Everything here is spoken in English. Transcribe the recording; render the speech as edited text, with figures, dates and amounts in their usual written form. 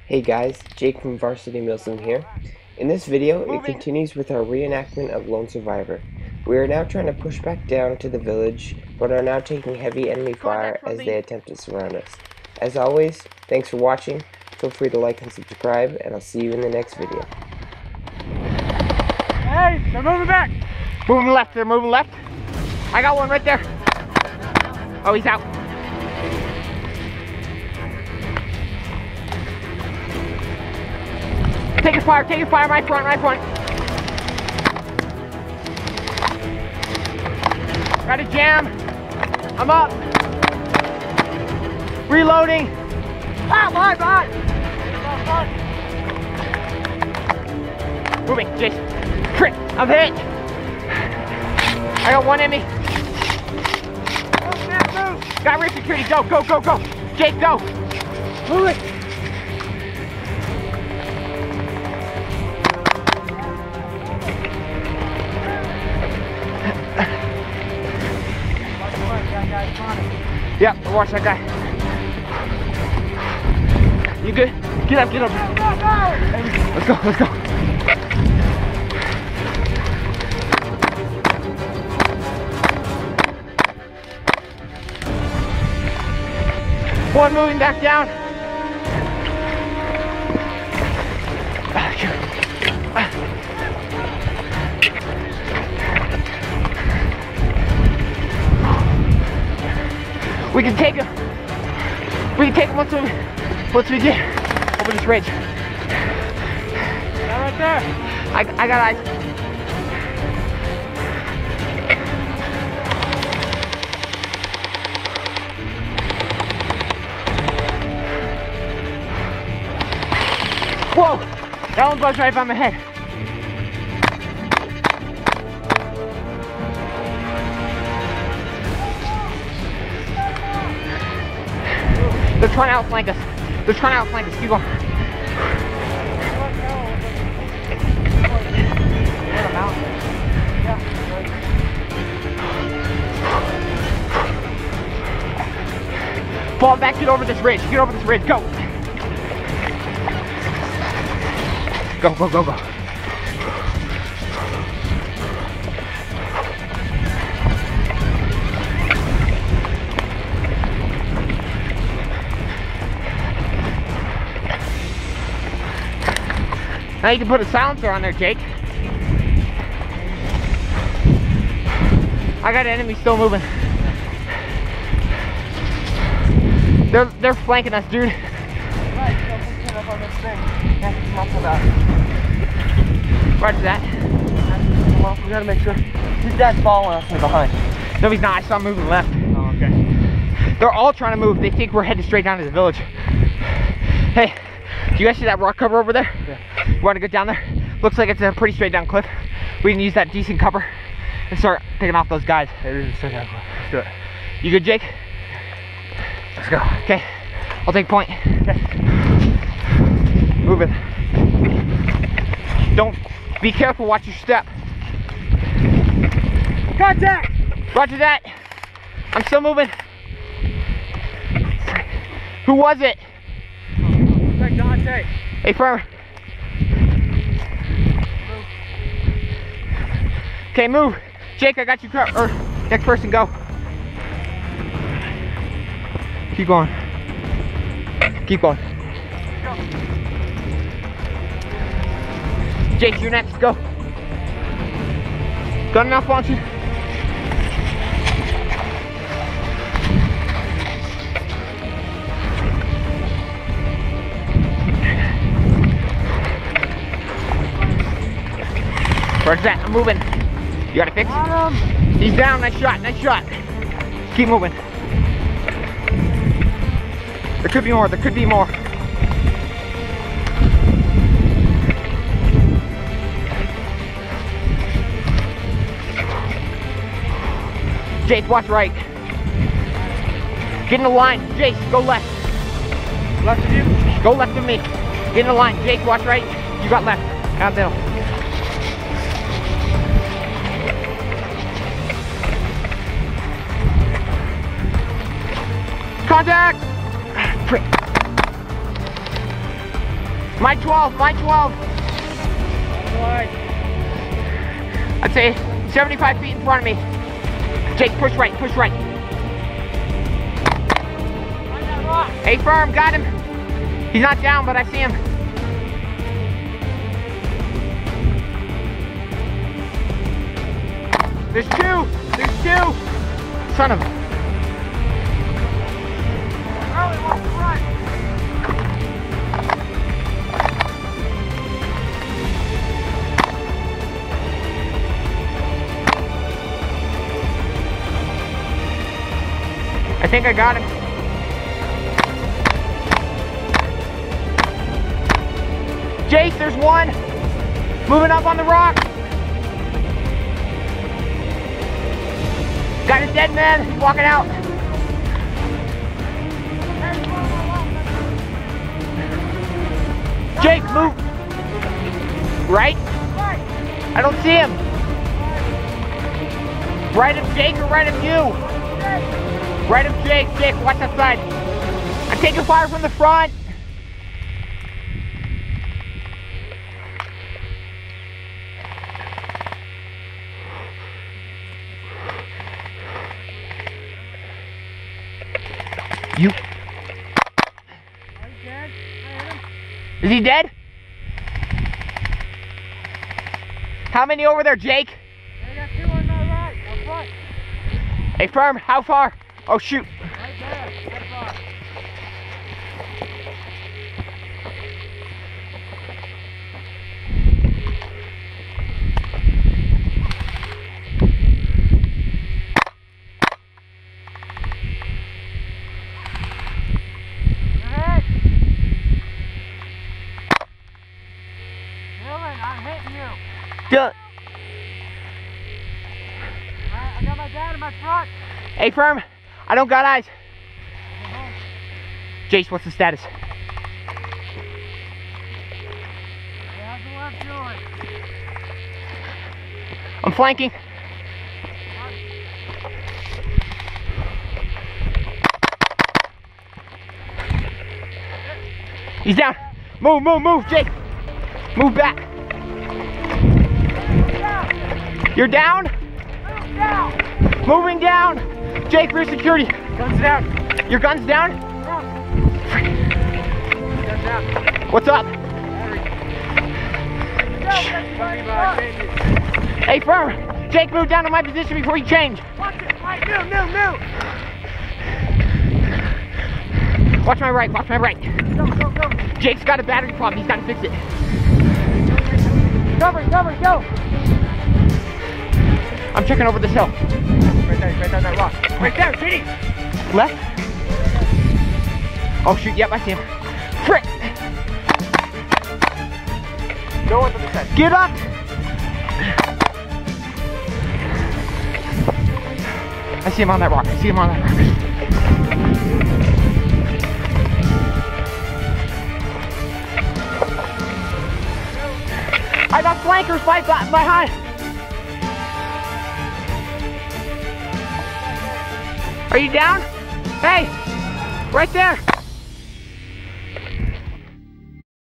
Hey guys, Jake from Varsity Milsim here. In this video, it continues with our reenactment of Lone Survivor. We are now trying to push back down to the village, but are now taking heavy enemy fire as they attempt to surround us. As always, thanks for watching, feel free to like and subscribe, and I'll see you in the next video. Hey, they're moving back! Moving left, they're moving left. I got one right there. Oh, he's out. Take fire, right front, right front. Got a jam. I'm up. Reloading. Ah, behind. Moving, Jason. Crit, I'm hit. I got one enemy. Got rear security, go. Jake, go. Move it. Yeah, watch that guy. You good? Get up. Let's go. One moving back down. We can take him. Once we get over this ridge. Right there. I got eyes. Whoa! That one buzzed right by my head. They're trying to outflank us. Keep going. Fall back, get over this ridge. Go. Go. Now you can put a silencer on there, Jake. I got enemies still moving. They're flanking us, dude. Roger that. We gotta make sure. His dad's following us from behind. No, he's not. I saw him moving left. Oh, okay. They're all trying to move. They think we're headed straight down to the village. Hey, do you guys see that rock cover over there? Yeah. You want to go down there? Looks like it's a pretty straight down cliff. We can use that decent cover and start picking off those guys. It is a straight down cliff. Let's do it. You good, Jake? Let's go. Okay, I'll take point. Okay. Moving. Don't, be careful, watch your step. Contact! Roger that. I'm still moving. Who was it? Like Dante. Hey, firm. Okay, move. Jake, I got you covered. Or next person, go. Keep going. Jake, you're next. Go. Got enough on you? Where's that? I'm moving. You got to fix it? He's down. Nice shot. Keep moving. There could be more. Jake, watch right. Get in the line. Jake, go left. Left of you? Go left of me. Get in the line. Jake, watch right. You got left. Out middle. Contact! Prick. My 12, my 12. I'd say 75 feet in front of me. Jake, push right, push right. Hey, firm, got him. He's not down, but I see him. There's two, there's two. Son of a. Early wants to run. I think I got him. Jake, there's one. Moving up on the rock. Got a dead man. He's walking out. Jake, move. Right? I don't see him. Right of Jake or right of you? Right of Jake. Jake, watch that side. I'm taking fire from the front. You. Dead? Is he dead? How many over there, Jake? I got two on my right, up front. Hey, firm, how far? Oh, shoot. Right there, that far. I'm hitting you. Done. I got my dad in my front. Hey, firm, I don't got eyes. Jace, what's the status? How's the left doing? I'm flanking. He's down. Move, move, move, Jake. Move back. You're down? Move down. Moving down. Jake, rear security. Guns down. Your gun's down? Guns down. What's up? Hey, firm. Jake, move down to my position before you change. Watch it. Right, move. Watch my right, watch my right. Go. Jake's got a battery problem. He's got to fix it. Cover, go. I'm checking over this hill. Right there, that rock. Right there, Kitty. Left? Oh shoot, yep, I see him. Frick! Go into the side. Get up! I see him on that rock. I got flankers behind. Are you down? Hey, right there.